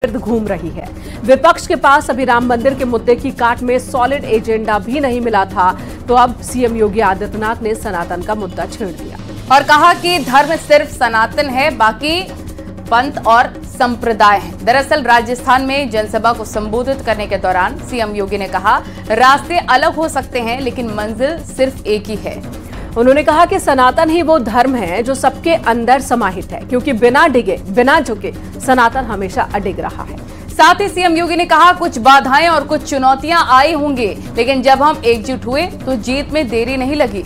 घूम रही है। विपक्ष के पास अभी राम मंदिर के मुद्दे की काट में सॉलिड एजेंडा भी नहीं मिला था, तो अब सीएम योगी आदित्यनाथ ने सनातन का मुद्दा छेड़ दिया और कहा कि धर्म सिर्फ सनातन है, बाकी पंथ और संप्रदाय है। दरअसल राजस्थान में जनसभा को संबोधित करने के दौरान सीएम योगी ने कहा, रास्ते अलग हो सकते हैं लेकिन मंजिल सिर्फ एक ही है। उन्होंने कहा कि सनातन ही वो धर्म है जो सबके अंदर समाहित है, क्योंकि बिना डिगे बिना झुके सनातन हमेशा अडिग रहा है। साथ ही सीएम योगी ने कहा, कुछ बाधाएं और कुछ चुनौतियां आई होंगी, लेकिन जब हम एकजुट हुए तो जीत में देरी नहीं लगी।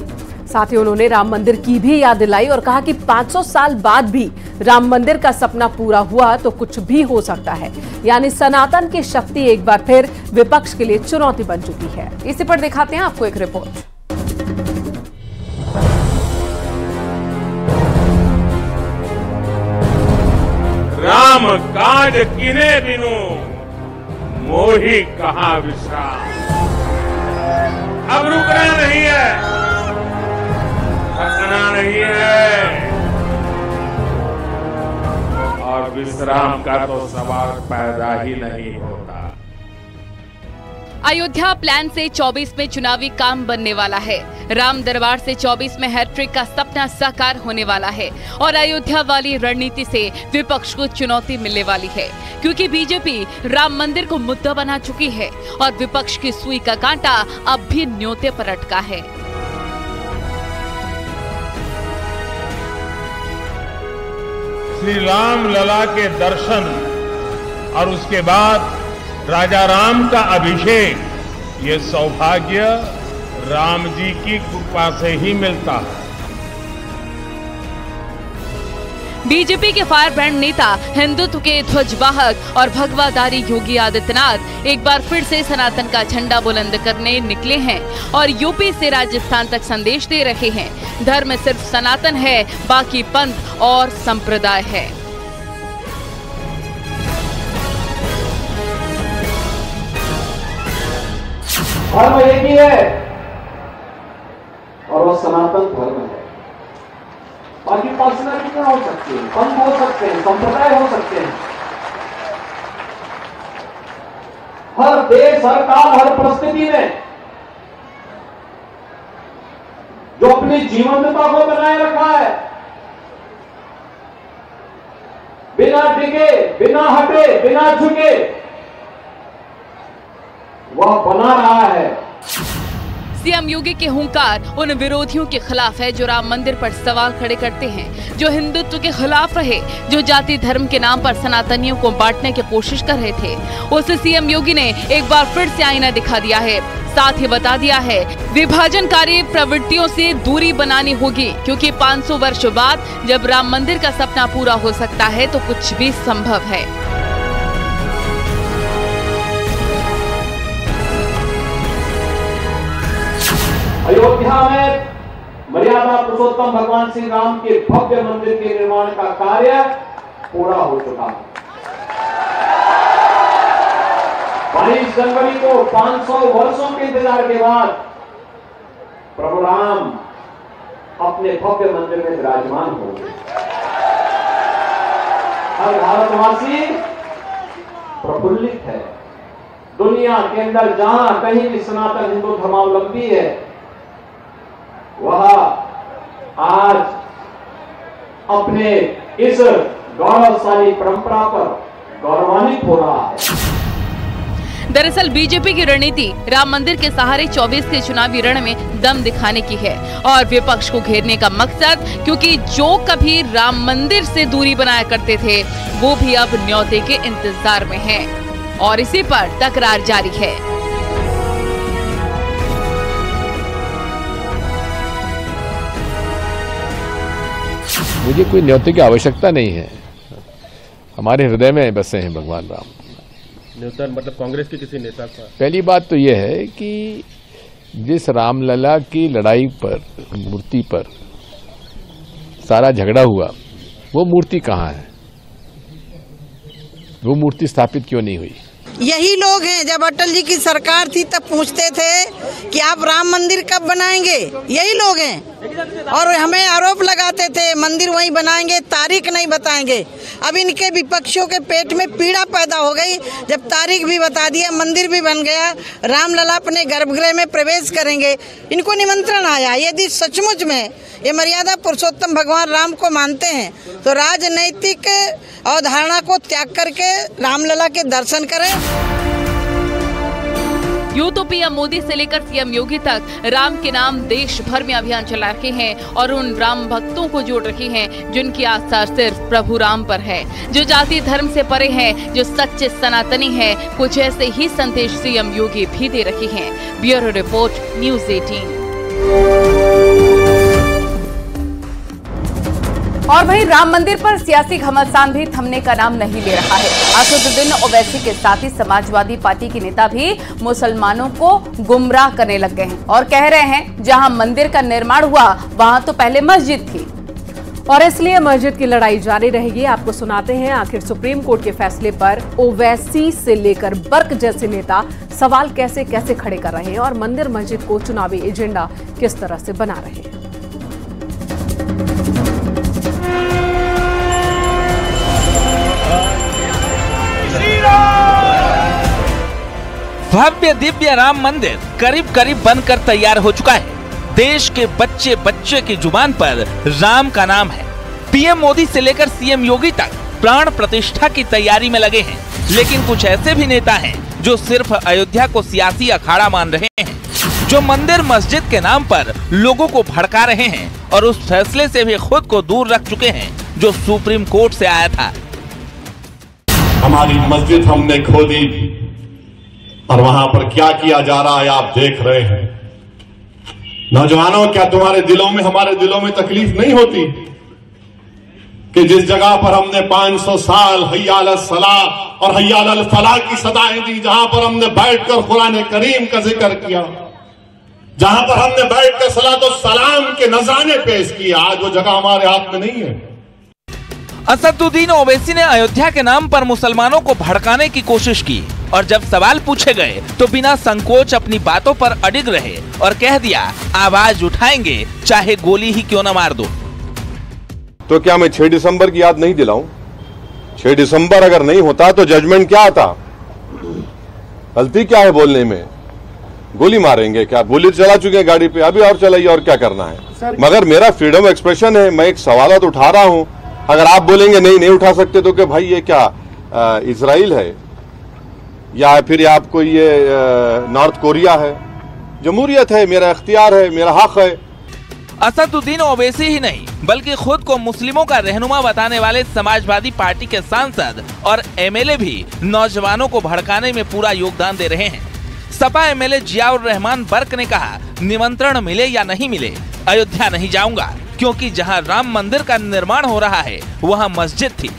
साथ ही उन्होंने राम मंदिर की भी याद दिलाई और कहा कि 500 साल बाद भी राम मंदिर का सपना पूरा हुआ तो कुछ भी हो सकता है। यानी सनातन की शक्ति एक बार फिर विपक्ष के लिए चुनौती बन चुकी है। इसी पर दिखाते हैं आपको एक रिपोर्ट। राम काज किने बिनु मोहि कहाँ विश्राम। अब रुकना नहीं है, थकना नहीं है और विश्राम का तो सवाल पैदा ही नहीं होता। अयोध्या प्लान से 24 में चुनावी काम बनने वाला है। राम दरबार से 24 में हैट्रिक का सपना साकार होने वाला है और अयोध्या वाली रणनीति से विपक्ष को चुनौती मिलने वाली है, क्योंकि बीजेपी राम मंदिर को मुद्दा बना चुकी है और विपक्ष की सुई का कांटा अब भी न्योते पर अटका है। श्री राम लला के दर्शन और उसके बाद राजा राम का अभिषेक, ये सौभाग्य राम जी की कृपा से ही मिलता है। बीजेपी के फायर ब्रांड नेता, हिंदुत्व के ध्वजवाहक और भगवाधारी योगी आदित्यनाथ एक बार फिर से सनातन का झंडा बुलंद करने निकले हैं और यूपी से राजस्थान तक संदेश दे रहे हैं, धर्म सिर्फ सनातन है, बाकी पंथ और संप्रदाय है। धर्म एक ही है और वो सनातन धर्म है। बाकी पर्सनैलिटियां हो सकती हैं, पंथ हो सकते हैं, संप्रदाय हो सकते हैं। हर देश, हर काल, हर परिस्थिति में जो अपनी जीवंतता को बनाए रखा है, बिना डिगे, बिना हटे, बिना झुके, वह बना रहा है। सीएम योगी के हुंकार उन विरोधियों के खिलाफ है जो राम मंदिर पर सवाल खड़े करते हैं, जो हिंदुत्व के खिलाफ रहे, जो जाति धर्म के नाम पर सनातनियों को बांटने की कोशिश कर रहे थे। उसे सीएम योगी ने एक बार फिर से आईना दिखा दिया है, साथ ही बता दिया है विभाजनकारी प्रवृत्तियों से दूरी बनानी होगी, क्योंकि 500 वर्ष बाद जब राम मंदिर का सपना पूरा हो सकता है तो कुछ भी संभव है। अयोध्या में मर्यादा पुरुषोत्तम भगवान श्री राम के भव्य मंदिर के निर्माण का कार्य पूरा हो चुका है। 22 जनवरी को 500 वर्षों के इंतजार के बाद प्रभु राम अपने भव्य मंदिर में विराजमान होंगे। हर भारतवासी प्रफुल्लित है। दुनिया के अंदर जहां कहीं भी सनातन हिंदू धर्मावलंबी है, वह आज अपने इस गौरवशाली परंपरा पर गौरवान्वित हो रहा है। दरअसल बीजेपी की रणनीति राम मंदिर के सहारे 24 के चुनावी रण में दम दिखाने की है और विपक्ष को घेरने का मकसद, क्योंकि जो कभी राम मंदिर से दूरी बनाया करते थे वो भी अब न्योते के इंतजार में हैं और इसी पर तकरार जारी है। मुझे कोई न्योते की आवश्यकता नहीं है, हमारे हृदय में बसे हैं भगवान राम। न्योता मतलब कांग्रेस के किसी नेता का? पहली बात तो यह है कि जिस रामलला की लड़ाई पर, मूर्ति पर सारा झगड़ा हुआ, वो मूर्ति कहाँ है? वो मूर्ति स्थापित क्यों नहीं हुई? यही लोग हैं जब अटल जी की सरकार थी तब पूछते थे कि आप राम मंदिर कब बनाएंगे, यही लोग हैं। और हमें आरोप लगाते थे मंदिर वहीं बनाएंगे, तारीख नहीं बताएंगे। अब इनके विपक्षियों के पेट में पीड़ा पैदा हो गई जब तारीख भी बता दिया, मंदिर भी बन गया, रामलला अपने गर्भगृह में प्रवेश करेंगे। इनको निमंत्रण आया। यदि सचमुच में ये मर्यादा पुरुषोत्तम भगवान राम को मानते हैं तो राजनैतिक अवधारणा को त्याग करके रामलला के दर्शन करें। यूं तो पीएम मोदी से लेकर सीएम योगी तक राम के नाम देश भर में अभियान चला रहे हैं और उन राम भक्तों को जोड़ रहे हैं जिनकी आस्था सिर्फ प्रभु राम पर है, जो जाति धर्म से परे हैं, जो सच्चे सनातनी हैं। कुछ ऐसे ही संदेश सीएम योगी भी दे रहे हैं। Bureau report, news 18। और वहीं राम मंदिर पर सियासी घमासान भी थमने का नाम नहीं ले रहा है। असदुद्दीन ओवैसी के साथ ही समाजवादी पार्टी के नेता भी मुसलमानों को गुमराह करने लग गए हैं और कह रहे हैं जहां मंदिर का निर्माण हुआ वहां तो पहले मस्जिद थी और इसलिए मस्जिद की लड़ाई जारी रहेगी। आपको सुनाते हैं आखिर सुप्रीम कोर्ट के फैसले पर ओवैसी से लेकर बर्क जैसे नेता सवाल कैसे कैसे खड़े कर रहे हैं और मंदिर मस्जिद को चुनावी एजेंडा किस तरह से बना रहे हैं। भव्य दिव्य राम मंदिर करीब करीब बनकर तैयार हो चुका है। देश के बच्चे बच्चे की जुबान पर राम का नाम है। पीएम मोदी से लेकर सीएम योगी तक प्राण प्रतिष्ठा की तैयारी में लगे हैं। लेकिन कुछ ऐसे भी नेता हैं जो सिर्फ अयोध्या को सियासी अखाड़ा मान रहे हैं, जो मंदिर मस्जिद के नाम पर लोगों को भड़का रहे हैं और उस फैसले से भी खुद को दूर रख चुके हैं जो सुप्रीम कोर्ट से आया था। हमारी मस्जिद हमने खो दी और वहां पर क्या किया जा रहा है आप देख रहे हैं। नौजवानों, क्या तुम्हारे दिलों में, हमारे दिलों में तकलीफ नहीं होती कि जिस जगह पर हमने 500 साल हय्या अल सलाह और हय्या अल फलाह की सदाएं दी, जहां पर हमने बैठकर कुरान करीम का जिक्र किया, जहां पर हमने बैठकर सलातो सलाम के नजराने पेश किए, आज वो जगह हमारे हाथ में नहीं है। असदुद्दीन ओवैसी ने अयोध्या के नाम पर मुसलमानों को भड़काने की कोशिश की और जब सवाल पूछे गए तो बिना संकोच अपनी बातों पर अडिग रहे और कह दिया आवाज उठाएंगे चाहे गोली ही क्यों न मार दो। तो क्या मैं 6 दिसंबर की याद नहीं दिलाऊं? 6 दिसंबर अगर नहीं होता तो जजमेंट क्या आता? गलती क्या है बोलने में? गोली मारेंगे क्या? गोली चला चुके हैं गाड़ी पे, अभी और चलाइए, और क्या करना है? मगर मेरा फ्रीडम एक्सप्रेशन है, मैं एक सवाल उठा रहा हूं। अगर आप बोलेंगे नहीं उठा सकते तो कि भाई ये क्या इजराइल है या फिर आपको ये नॉर्थ कोरिया है? जमहूरियत है, मेरा इख्तियार है, मेरा हक है। असदुद्दीन ओवैसी ही नहीं बल्कि खुद को मुस्लिमों का रहनुमा बताने वाले समाजवादी पार्टी के सांसद और एमएलए भी नौजवानों को भड़काने में पूरा योगदान दे रहे हैं। सपा एमएलए जियाउर रहमान बर्क ने कहा निमंत्रण मिले या नहीं मिले अयोध्या नहीं जाऊंगा, क्योंकि जहां राम मंदिर का निर्माण हो रहा है वहां मस्जिद थी।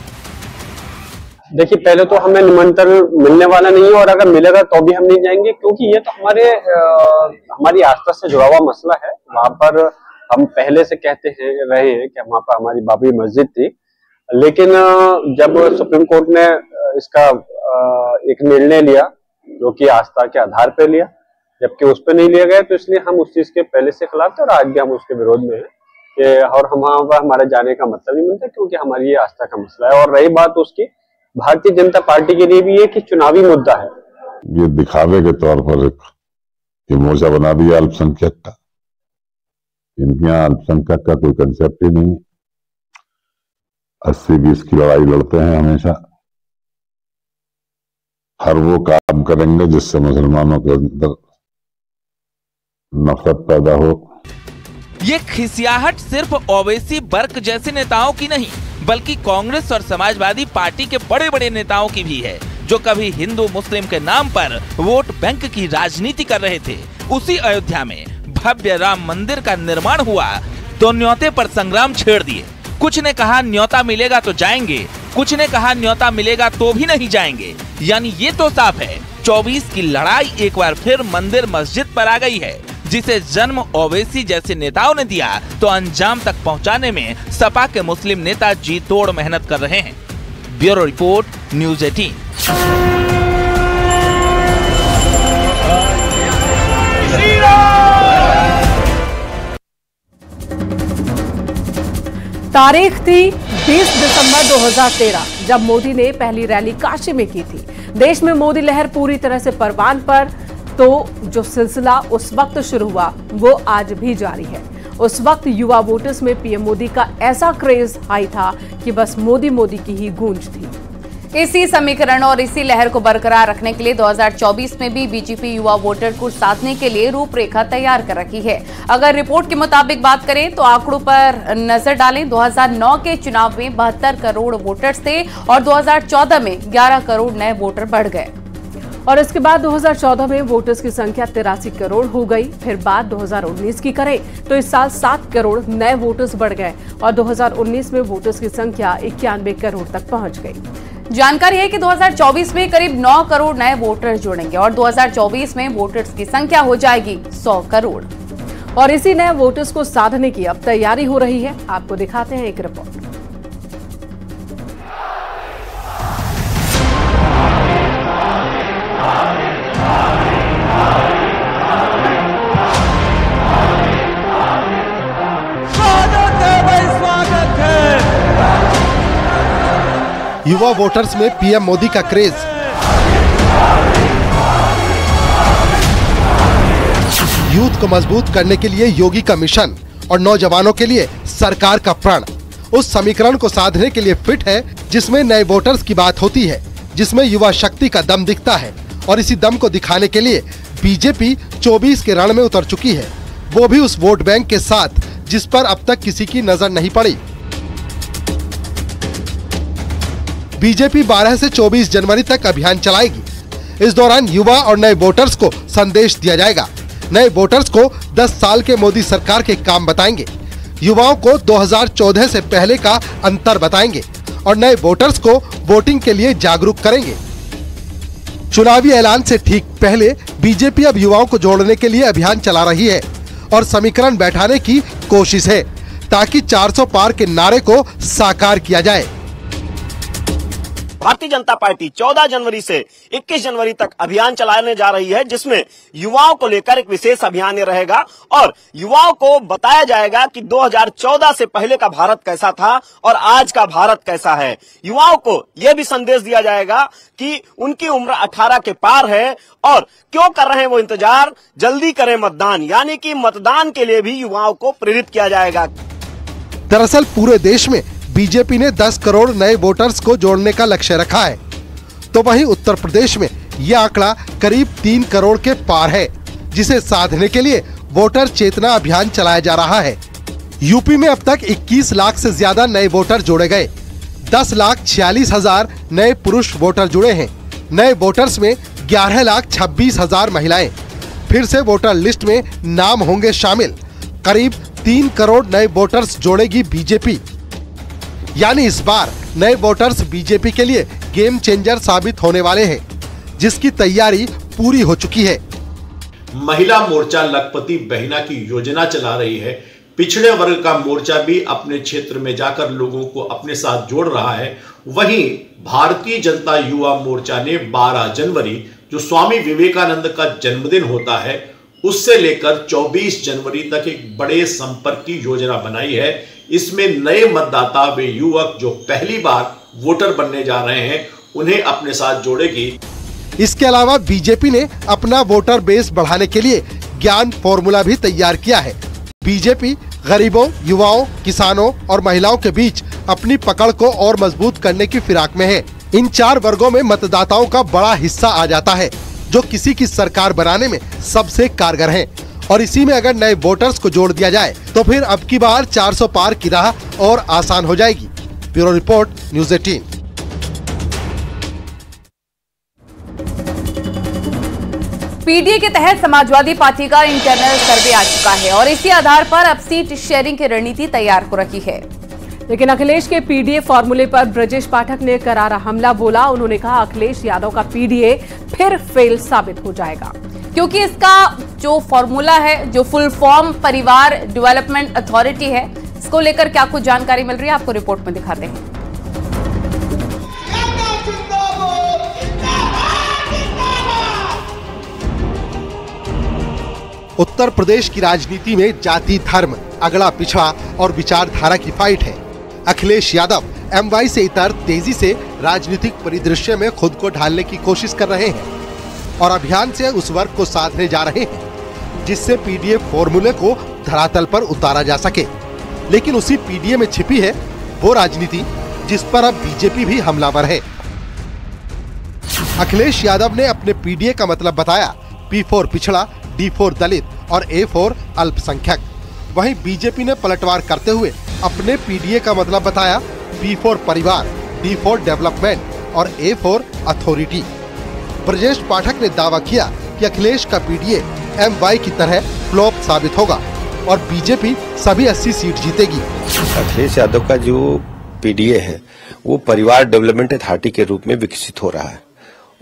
देखिए, पहले तो हमें निमंत्रण मिलने वाला नहीं है और अगर मिलेगा तो भी हम नहीं जाएंगे, क्योंकि ये तो हमारी आस्था से जुड़ा हुआ मसला है। वहां पर हम पहले से कहते रहे हैं कि वहां पर हमारी बाबरी मस्जिद थी, लेकिन जब सुप्रीम कोर्ट ने इसका एक निर्णय लिया जो कि आस्था के आधार पर लिया, जबकि उस पर नहीं लिया गया, तो इसलिए हम उस चीज के पहले से खिलाफ थे और आज भी हम उसके विरोध में हैं। और हमारा जाने का मतलब ही मिलता है, क्योंकि हमारी ये आस्था का मसला है। और रही बात उसकी, भारतीय जनता पार्टी के लिए भी ये कि चुनावी मुद्दा है। ये दिखावे के तौर पर एक मोर्चा बना दिया अल्पसंख्यक का। इनके यहाँ अल्पसंख्यक का कोई कंसेप्ट ही नहीं। 80-20 की लड़ाई लड़ते हैं हमेशा। हर वो काम करेंगे जिससे मुसलमानों के अंदर नफरत पैदा हो। ये खिसियाहट सिर्फ ओवैसी बर्क जैसे नेताओं की नहीं बल्कि कांग्रेस और समाजवादी पार्टी के बड़े बड़े नेताओं की भी है, जो कभी हिंदू मुस्लिम के नाम पर वोट बैंक की राजनीति कर रहे थे। उसी अयोध्या में भव्य राम मंदिर का निर्माण हुआ तो न्योते पर संग्राम छेड़ दिए। कुछ ने कहा न्योता मिलेगा तो जाएंगे, कुछ ने कहा न्योता मिलेगा तो भी नहीं जाएंगे। यानी ये तो साफ है 24 की लड़ाई एक बार फिर मंदिर मस्जिद पर आ गई है, जिसे जन्म ओवैसी जैसे नेताओं ने दिया तो अंजाम तक पहुंचाने में सपा के मुस्लिम नेता जी तोड़ मेहनत कर रहे हैं। Bureau report, news 18। तारीख थी 20 दिसंबर 2013 जब मोदी ने पहली रैली काशी में की थी। देश में मोदी लहर पूरी तरह से परवान पर, तो जो सिलसिला उस वक्त शुरू हुआ वो आज भी जारी है। उस वक्त युवा वोटर्स में पीएम मोदी का ऐसा क्रेज हाई था कि बस मोदी मोदी की ही गूंज थी। इसी समीकरण और इसी लहर को बरकरार रखने के लिए 2024 में भी बीजेपी युवा वोटर को साधने के लिए रूपरेखा तैयार कर रखी है। अगर रिपोर्ट के मुताबिक बात करें तो आंकड़ों पर नजर डालें। 2009 के चुनाव में 72 करोड़ वोटर्स थे और 2014 में 11 करोड़ नए वोटर बढ़ गए। और इसके बाद 2014 में वोटर्स की संख्या 83 करोड़ हो गई। फिर बात 2019 की करें तो इस साल 7 करोड़ नए वोटर्स बढ़ गए और 2019 में वोटर्स की संख्या 91 करोड़ तक पहुंच गई। जानकारी है कि 2024 में करीब 9 करोड़ नए वोटर्स जुड़ेंगे और 2024 में वोटर्स की संख्या हो जाएगी 100 करोड़। और इसी नए वोटर्स को साधने की अब तैयारी हो रही है। आपको दिखाते हैं एक रिपोर्ट। युवा वोटर्स में पीएम मोदी का क्रेज। यूथ को मजबूत करने के लिए योगी का मिशन और नौजवानों के लिए सरकार का प्रण उस समीकरण को साधने के लिए फिट है जिसमें नए वोटर्स की बात होती है, जिसमें युवा शक्ति का दम दिखता है। और इसी दम को दिखाने के लिए बीजेपी 24 के रण में उतर चुकी है, वो भी उस वोट बैंक के साथ जिस पर अब तक किसी की नजर नहीं पड़ी। बीजेपी 12 से 24 जनवरी तक अभियान चलाएगी। इस दौरान युवा और नए वोटर्स को संदेश दिया जाएगा। नए वोटर्स को 10 साल के मोदी सरकार के काम बताएंगे, युवाओं को 2014 से पहले का अंतर बताएंगे और नए वोटर्स को वोटिंग के लिए जागरूक करेंगे। चुनावी ऐलान से ठीक पहले बीजेपी अब युवाओं को जोड़ने के लिए अभियान चला रही है और समीकरण बैठाने की कोशिश है ताकि 400 पार के नारे को साकार किया जाए। भारतीय जनता पार्टी 14 जनवरी से 21 जनवरी तक अभियान चलाने जा रही है, जिसमें युवाओं को लेकर एक विशेष अभियान रहेगा और युवाओं को बताया जाएगा कि 2014 से पहले का भारत कैसा था और आज का भारत कैसा है। युवाओं को यह भी संदेश दिया जाएगा कि उनकी उम्र 18 के पार है और क्यों कर रहे हैं वो इंतजार, जल्दी करें मतदान, यानी कि मतदान के लिए भी युवाओं को प्रेरित किया जाएगा। दरअसल पूरे देश में बीजेपी ने 10 करोड़ नए वोटर्स को जोड़ने का लक्ष्य रखा है, तो वहीं उत्तर प्रदेश में यह आंकड़ा करीब 3 करोड़ के पार है, जिसे साधने के लिए वोटर चेतना अभियान चलाया जा रहा है। यूपी में अब तक 21 लाख से ज्यादा नए वोटर जोड़े गए। 10,46,000 नए पुरुष वोटर जुड़े हैं। नए वोटर्स में 11,26,000 महिलाएं। फिर से वोटर लिस्ट में नाम होंगे शामिल। करीब 3 करोड़ नए वोटर्स जोड़ेगी बीजेपी। यानी इस बार नए वोटर्स बीजेपी के लिए गेम चेंजर साबित होने वाले हैं, जिसकी तैयारी पूरी हो चुकी है। महिला मोर्चा लखपति बहना की योजना चला रही है। पिछड़े वर्ग का मोर्चा भी अपने क्षेत्र में जाकर लोगों को अपने साथ जोड़ रहा है। वहीं भारतीय जनता युवा मोर्चा ने 12 जनवरी जो स्वामी विवेकानंद का जन्मदिन होता है, उससे लेकर 24 जनवरी तक एक बड़े संपर्क की योजना बनाई है। इसमें नए मतदाता वे युवक जो पहली बार वोटर बनने जा रहे हैं, उन्हें अपने साथ जोड़ेगी। इसके अलावा बीजेपी ने अपना वोटर बेस बढ़ाने के लिए ज्ञान फॉर्मूला भी तैयार किया है। बीजेपी गरीबों, युवाओं, किसानों और महिलाओं के बीच अपनी पकड़ को और मजबूत करने की फिराक में है। इन 4 वर्गों में मतदाताओं का बड़ा हिस्सा आ जाता है, जो किसी की सरकार बनाने में सबसे कारगर है। और इसी में अगर नए वोटर्स को जोड़ दिया जाए तो फिर अब की बार 400 पार की राह और आसान हो जाएगी। Bureau report, news 18। पीडीए के तहत समाजवादी पार्टी का इंटरनल सर्वे आ चुका है और इसी आधार पर अब सीट शेयरिंग की रणनीति तैयार हो रखी है। लेकिन अखिलेश के पीडीए फॉर्मूले पर ब्रजेश पाठक ने करारा हमला बोला। उन्होंने कहा अखिलेश यादव का पीडीए फिर फेल साबित हो जाएगा, क्योंकि इसका जो फॉर्मूला है, जो फुल फॉर्म परिवार डेवलपमेंट अथॉरिटी है, इसको लेकर क्या कुछ जानकारी मिल रही है आपको रिपोर्ट में दिखाते हैं। उत्तर प्रदेश की राजनीति में जाति, धर्म, अगड़ा पिछड़ा और विचारधारा की फाइट है। अखिलेश यादव MY से इतर तेजी से राजनीतिक परिदृश्य में खुद को ढालने की कोशिश कर रहे हैं और अभियान से उस वर्ग को साधने जा रहे हैं जिससे PDA फॉर्मूले को धरातल पर उतारा जा सके। लेकिन उसी PDA में छिपी है वो राजनीति जिस पर अब बीजेपी भी हमलावर है। अखिलेश यादव ने अपने PDA का मतलब बताया P4 पिछड़ा, D4 दलित और A4 अल्पसंख्यक। वहीं बीजेपी ने पलटवार करते हुए अपने PDA का मतलब बताया P4 परिवार, D4 डेवलपमेंट और A4 अथॉरिटी। ब्रजेश पाठक ने दावा किया कि अखिलेश का PDA MY की तरह फ्लॉप साबित होगा और बीजेपी सभी 80 सीट जीतेगी। अखिलेश यादव का जो PDA है वो परिवार डेवलपमेंट अथॉरिटी के रूप में विकसित हो रहा है।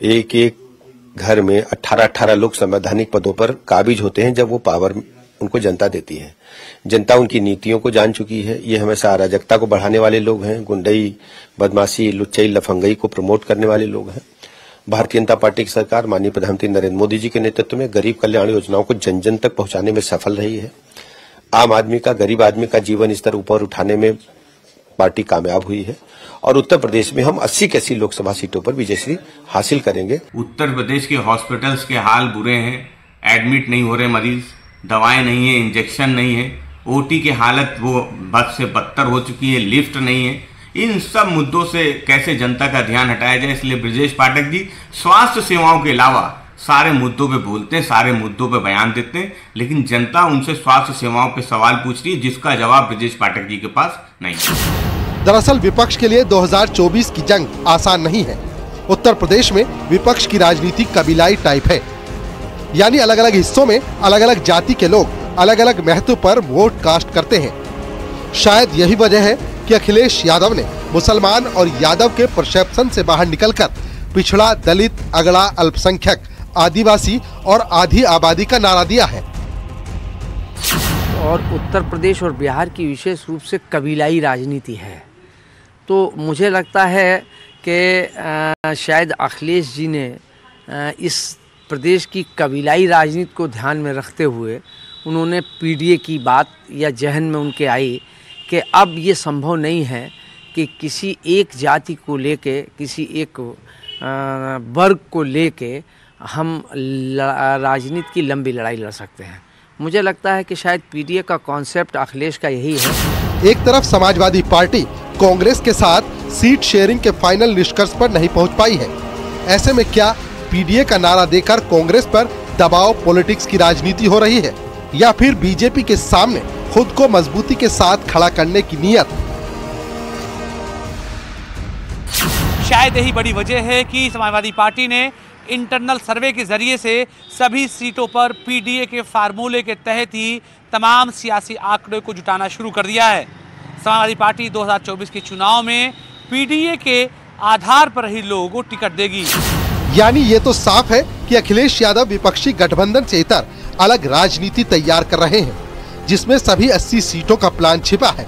एक एक घर में 18-18 लोग संवैधानिक पदों पर काबिज होते हैं जब वो पावर उनको जनता देती है। जनता उनकी नीतियों को जान चुकी है। ये हमेशा अराजकता को बढ़ाने वाले लोग हैं, गुंडई, बदमाशी, लुच्चाई, लफंगई को प्रमोट करने वाले लोग हैं। भारतीय जनता पार्टी की सरकार माननीय प्रधानमंत्री नरेंद्र मोदी जी के नेतृत्व में गरीब कल्याण योजनाओं को जन जन तक पहुंचाने में सफल रही है। आम आदमी का, गरीब आदमी का जीवन स्तर ऊपर उठाने में पार्टी कामयाब हुई है और उत्तर प्रदेश में हम 80 की 80 लोकसभा सीटों पर विजयश्री हासिल करेंगे। उत्तर प्रदेश के हॉस्पिटल्स के हाल बुरे हैं, एडमिट नहीं हो रहे मरीज, दवाएं नहीं है, इंजेक्शन नहीं है, OT की हालत वो बद से बदतर हो चुकी है, लिफ्ट नहीं है। इन सब मुद्दों से कैसे जनता का ध्यान हटाया जाए, इसलिए ब्रजेश पाठक जी स्वास्थ्य सेवाओं के अलावा सारे मुद्दों पे बोलते हैं, सारे मुद्दों पे बयान देते हैं, लेकिन जनता उनसे स्वास्थ्य सेवाओं पे सवाल पूछ रही है जिसका जवाब ब्रजेश पाठक जी के पास नहीं है। दरअसल विपक्ष के लिए 2024 की जंग आसान नहीं है। उत्तर प्रदेश में विपक्ष की राजनीति कबीलाई टाइप है, यानी अलग अलग हिस्सों में अलग अलग जाति के लोग अलग अलग महत्व पर वोट कास्ट करते हैं। शायद यही वजह है कि अखिलेश यादव ने मुसलमान और यादव के परसेप्शन से बाहर निकलकर पिछड़ा, दलित, अगड़ा, अल्पसंख्यक, आदिवासी और आधी आबादी का नारा दिया है। और उत्तर प्रदेश और बिहार की विशेष रूप से कबीलाई राजनीति है, तो मुझे लगता है कि शायद अखिलेश जी ने इस प्रदेश की कबीलाई राजनीति को ध्यान में रखते हुए उन्होंने PDA की बात या जहन में उनके आई कि अब ये संभव नहीं है कि किसी एक जाति को लेके, किसी एक वर्ग को लेके हम राजनीति की लंबी लड़ाई लड़ सकते हैं। मुझे लगता है कि शायद PDA का कॉन्सेप्ट अखिलेश का यही है। एक तरफ समाजवादी पार्टी कांग्रेस के साथ सीट शेयरिंग के फाइनल निष्कर्ष पर नहीं पहुंच पाई है। ऐसे में क्या PDA का नारा देकर कांग्रेस पर दबाव पॉलिटिक्स की राजनीति हो रही है या फिर बीजेपी के सामने खुद को मजबूती के साथ खड़ा करने की नीयत? शायद यही बड़ी वजह है कि समाजवादी पार्टी ने इंटरनल सर्वे के जरिए से सभी सीटों पर PDA के फार्मूले के तहत ही तमाम सियासी आंकड़े को जुटाना शुरू कर दिया है। समाजवादी पार्टी 2024 के चुनाव में PDA के आधार पर ही लोगों को टिकट देगी। यानी ये तो साफ है कि अखिलेश यादव विपक्षी गठबंधन से इतर अलग राजनीति तैयार कर रहे हैं जिसमें सभी 80 सीटों का प्लान छिपा है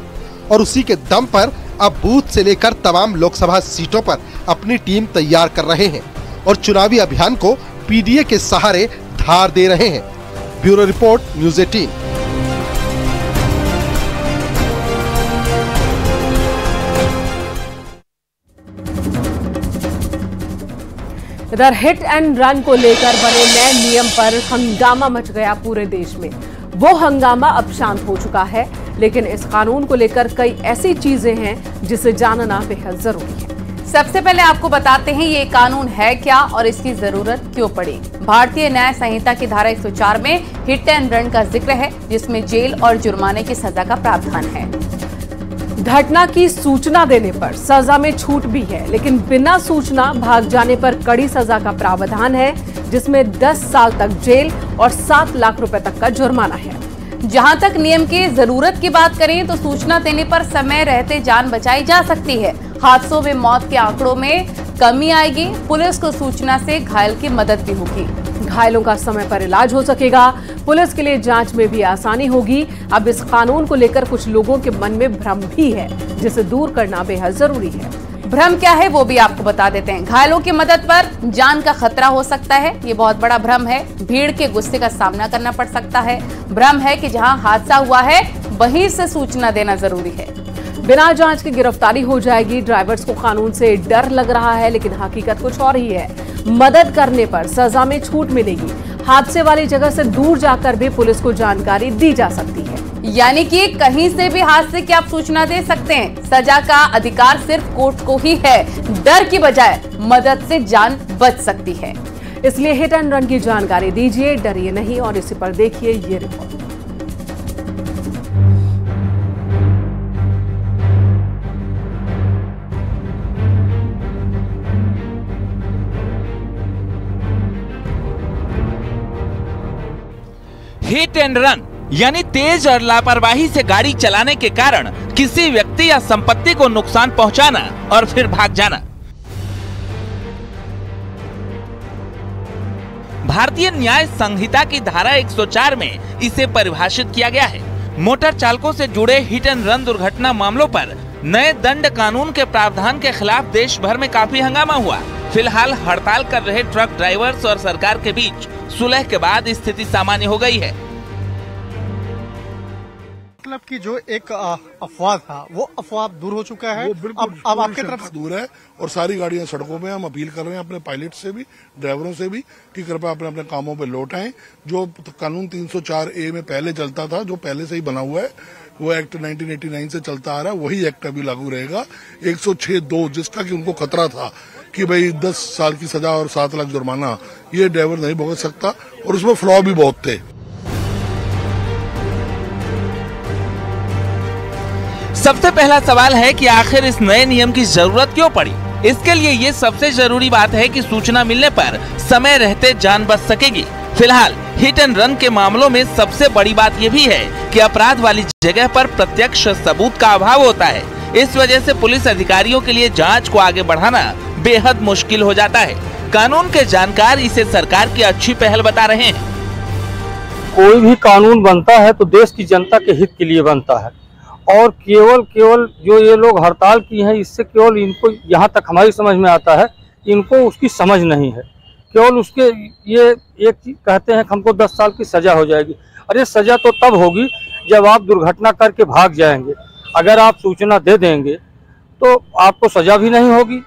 और उसी के दम पर अब बूथ से लेकर तमाम लोकसभा सीटों पर अपनी टीम तैयार कर रहे हैं और चुनावी अभियान को PDA के सहारे धार दे रहे हैं। Bureau report, news 18। इधर हिट एंड रन को लेकर बने नए नियम पर हंगामा मच गया पूरे देश में। वो हंगामा अब शांत हो चुका है, लेकिन इस कानून को लेकर कई ऐसी चीजें हैं जिसे जानना बेहद जरूरी है। सबसे पहले आपको बताते हैं ये कानून है क्या और इसकी जरूरत क्यों पड़ी। भारतीय न्याय संहिता की धारा 104 में हिट एंड रन का जिक्र है, जिसमें जेल और जुर्माने की सजा का प्रावधान है। घटना की सूचना देने पर सजा में छूट भी है, लेकिन बिना सूचना भाग जाने पर कड़ी सजा का प्रावधान है, जिसमें 10 साल तक जेल और 7 लाख रुपए तक का जुर्माना है। जहां तक नियम की जरूरत की बात करें तो सूचना देने पर समय रहते जान बचाई जा सकती है। हादसों में मौत के आंकड़ों में कमी आएगी। पुलिस को सूचना से घायल की मदद भी होगी। घायलों का समय पर इलाज हो सकेगा। पुलिस के लिए जांच में भी आसानी होगी। अब इस कानून को लेकर कुछ लोगों के मन में भ्रम भी है, जिसे दूर करना बेहद जरूरी है। भ्रम क्या है वो भी आपको बता देते हैं। घायलों की मदद पर जान का खतरा हो सकता है, ये बहुत बड़ा भ्रम है। भीड़ के गुस्से का सामना करना पड़ सकता है। भ्रम है कि जहां हादसा हुआ है वहीं से सूचना देना जरूरी है। बिना जांच की गिरफ्तारी हो जाएगी। ड्राइवर्स को कानून से डर लग रहा है, लेकिन हकीकत कुछ और ही है। मदद करने पर सजा में छूट मिलेगी। हादसे वाली जगह से दूर जाकर भी पुलिस को जानकारी दी जा सकती है, यानी कि कहीं से भी हादसे की आप सूचना दे सकते हैं। सजा का अधिकार सिर्फ कोर्ट को ही है। डर की बजाय मदद से जान बच सकती है। इसलिए हिट एंड रन की जानकारी दीजिए, डरिए नहीं। और इसी पर देखिए ये रिपोर्ट। हिट एंड रन यानी तेज और लापरवाही से गाड़ी चलाने के कारण किसी व्यक्ति या संपत्ति को नुकसान पहुंचाना और फिर भाग जाना। भारतीय न्याय संहिता की धारा 104 में इसे परिभाषित किया गया है। मोटर चालकों से जुड़े हिट एंड रन दुर्घटना मामलों पर नए दंड कानून के प्रावधान के खिलाफ देश भर में काफी हंगामा हुआ। फिलहाल हड़ताल कर रहे ट्रक ड्राइवर्स और सरकार के बीच सुलह के बाद स्थिति सामान्य हो गई है। मतलब कि जो एक अफवाह था वो अफवाह दूर हो चुका है। अब आपके तरफ दूर है और सारी गाड़ियां सड़कों पे। हम अपील कर रहे हैं अपने पायलट से भी, ड्राइवरों से भी कि कृपया अपने अपने कामों पे लौट आएं। जो कानून 304A में पहले चलता था, जो पहले से ही बना हुआ है, वो एक्ट 1989 से चलता आ रहा है, वही एक्ट अभी लागू रहेगा। 106(2) जिसका कि उनको खतरा था कि भाई 10 साल की सजा और 7 लाख जुर्माना, ये ड्राइवर नहीं भुगत सकता और उसमें फ्लॉ भी बहुत थे। सबसे पहला सवाल है कि आखिर इस नए नियम की जरूरत क्यों पड़ी। इसके लिए ये सबसे जरूरी बात है कि सूचना मिलने पर समय रहते जान बच सकेगी। फिलहाल हिट एंड रन के मामलों में सबसे बड़ी बात यह भी है कि अपराध वाली जगह पर प्रत्यक्ष सबूत का अभाव होता है। इस वजह से पुलिस अधिकारियों के लिए जांच को आगे बढ़ाना बेहद मुश्किल हो जाता है। कानून के जानकार इसे सरकार की अच्छी पहल बता रहे हैं। कोई भी कानून बनता है तो देश की जनता के हित के लिए बनता है और केवल जो ये लोग हड़ताल की हैं, इससे केवल इनको, यहाँ तक हमारी समझ में आता है, इनको उसकी समझ नहीं है। केवल उसके ये एक चीज कहते हैं कि हमको 10 साल की सजा हो जाएगी। अरे सजा तो तब होगी जब आप दुर्घटना करके भाग जाएंगे। अगर आप सूचना दे देंगे तो आपको सजा भी नहीं होगी,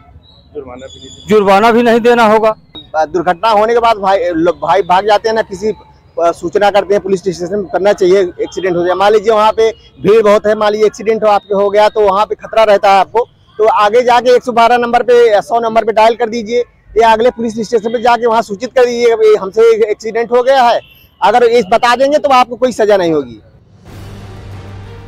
जुर्माना भी नहीं देना होगा। दुर्घटना होने के बाद भाई भाग जाते हैं ना, किसी सूचना करते हैं पुलिस स्टेशन में, करना चाहिए। एक्सीडेंट हो जाए, मान लीजिए वहाँ पे भीड़ बहुत है, मान लीजिए एक्सीडेंट आपके हो गया तो वहाँ पे खतरा रहता है आपको, तो आगे जाके 112 नंबर पे, 100 नंबर पे डायल कर दीजिए या अगले पुलिस स्टेशन पे जाके वहाँ सूचित कर दीजिए हमसे एक्सीडेंट हो गया है। अगर इस बता देंगे तो आपको कोई सजा नहीं होगी।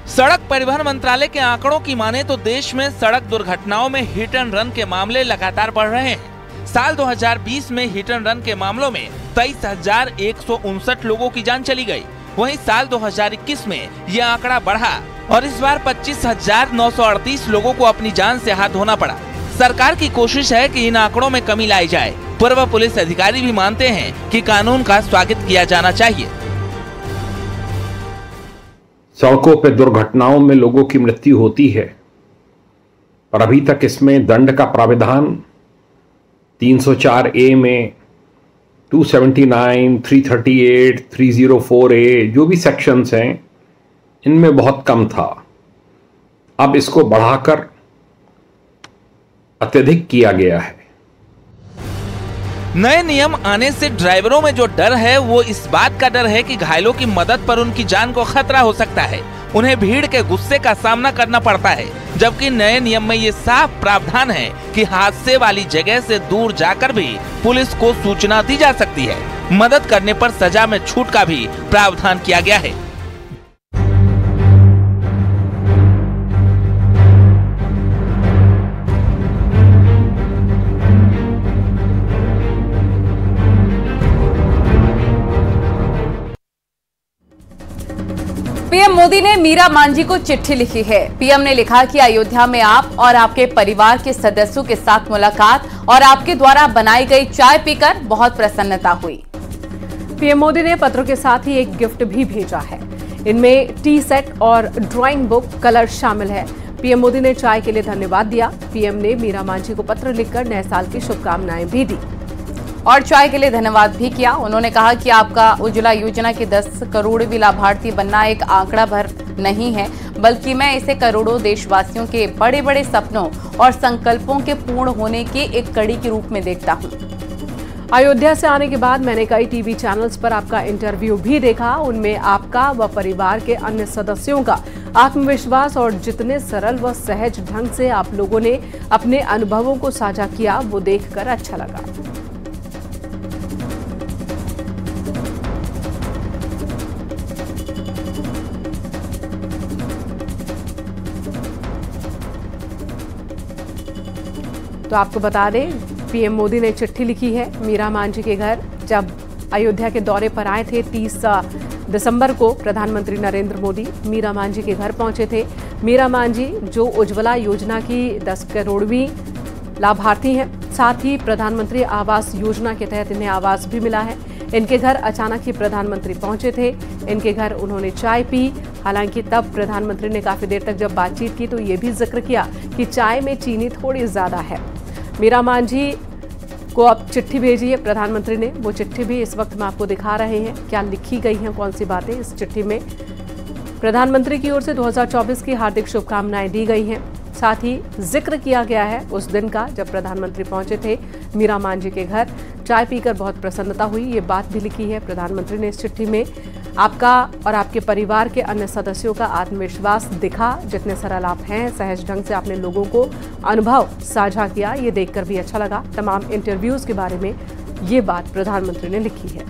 सड़क परिवहन मंत्रालय के आंकड़ों की माने तो देश में सड़क दुर्घटनाओं में हिट एंड रन के मामले लगातार बढ़ रहे हैं। साल 2020 में हिट एंड रन के मामलों में 23,159 लोगों की जान चली गई। वहीं साल 2021 में यह आंकड़ा बढ़ा और इस बार 25,938 लोगों को अपनी जान से हाथ धोना पड़ा। सरकार की कोशिश है कि इन आंकड़ों में कमी लाई जाए। पूर्व पुलिस अधिकारी भी मानते हैं कि कानून का स्वागत किया जाना चाहिए। सड़कों पर दुर्घटनाओं में लोगों की मृत्यु होती है और अभी तक इसमें दंड का प्राविधान 304A में 279, 338, 304A जो भी सेक्शंस हैं इनमें बहुत कम था। अब इसको बढ़ाकर अत्यधिक किया गया है। नए नियम आने से ड्राइवरों में जो डर है वो इस बात का डर है कि घायलों की मदद पर उनकी जान को खतरा हो सकता है। उन्हें भीड़ के गुस्से का सामना करना पड़ता है, जबकि नए नियम में ये साफ प्रावधान है कि हादसे वाली जगह से दूर जाकर भी पुलिस को सूचना दी जा सकती है। मदद करने पर सजा में छूट का भी प्रावधान किया गया है। पीएम मोदी ने मीरा मांझी को चिट्ठी लिखी है। पीएम ने लिखा कि अयोध्या में आप और आपके परिवार के सदस्यों के साथ मुलाकात और आपके द्वारा बनाई गई चाय पीकर बहुत प्रसन्नता हुई। पीएम मोदी ने पत्रों के साथ ही एक गिफ्ट भी भेजा है। इनमें टी सेट और ड्राइंग बुक कलर शामिल है। पीएम मोदी ने चाय के लिए धन्यवाद दिया। पीएम ने मीरा मांझी को पत्र लिखकर नए साल की शुभकामनाएं भी दी और चाय के लिए धन्यवाद भी किया। उन्होंने कहा कि आपका उज्ज्वला योजना के 10 करोड़वीं लाभार्थी बनना एक आंकड़ा भर नहीं है, बल्कि मैं इसे करोड़ों देशवासियों के बड़े बड़े सपनों और संकल्पों के पूर्ण होने की एक कड़ी के रूप में देखता हूं। अयोध्या से आने के बाद मैंने कई टीवी चैनल्स पर आपका इंटरव्यू भी देखा। उनमें आपका व परिवार के अन्य सदस्यों का आत्मविश्वास और जितने सरल व सहज ढंग से आप लोगों ने अपने अनुभवों को साझा किया, वो देखकर अच्छा लगा। तो आपको बता दें, पीएम मोदी ने चिट्ठी लिखी है मीरा मांझी के घर। जब अयोध्या के दौरे पर आए थे 30 दिसंबर को प्रधानमंत्री नरेंद्र मोदी मीरा मांझी के घर पहुंचे थे। मीरा मांझी जो उज्ज्वला योजना की 10 करोड़वीं लाभार्थी हैं, साथ ही प्रधानमंत्री आवास योजना के तहत इन्हें आवास भी मिला है। इनके घर अचानक ही प्रधानमंत्री पहुंचे थे। इनके घर उन्होंने चाय पी। हालांकि तब प्रधानमंत्री ने काफी देर तक जब बातचीत की तो ये भी जिक्र किया कि चाय में चीनी थोड़ी ज्यादा है। मीरा मांझी को अब चिट्ठी भेजी है प्रधानमंत्री ने। वो चिट्ठी भी इस वक्त हम आपको दिखा रहे हैं, क्या लिखी गई हैं, कौन सी बातें इस चिट्ठी में। प्रधानमंत्री की ओर से 2024 की हार्दिक शुभकामनाएं दी गई हैं। साथ ही जिक्र किया गया है उस दिन का जब प्रधानमंत्री पहुंचे थे मीरा मांझी के घर। चाय पीकर बहुत प्रसन्नता हुई, ये बात भी लिखी है प्रधानमंत्री ने इस चिट्ठी में। आपका और आपके परिवार के अन्य सदस्यों का आत्मविश्वास दिखा, जितने सरल आप हैं, सहज ढंग से आपने लोगों को अनुभव साझा किया, ये देखकर भी अच्छा लगा। तमाम इंटरव्यूज के बारे में ये बात प्रधानमंत्री ने लिखी है।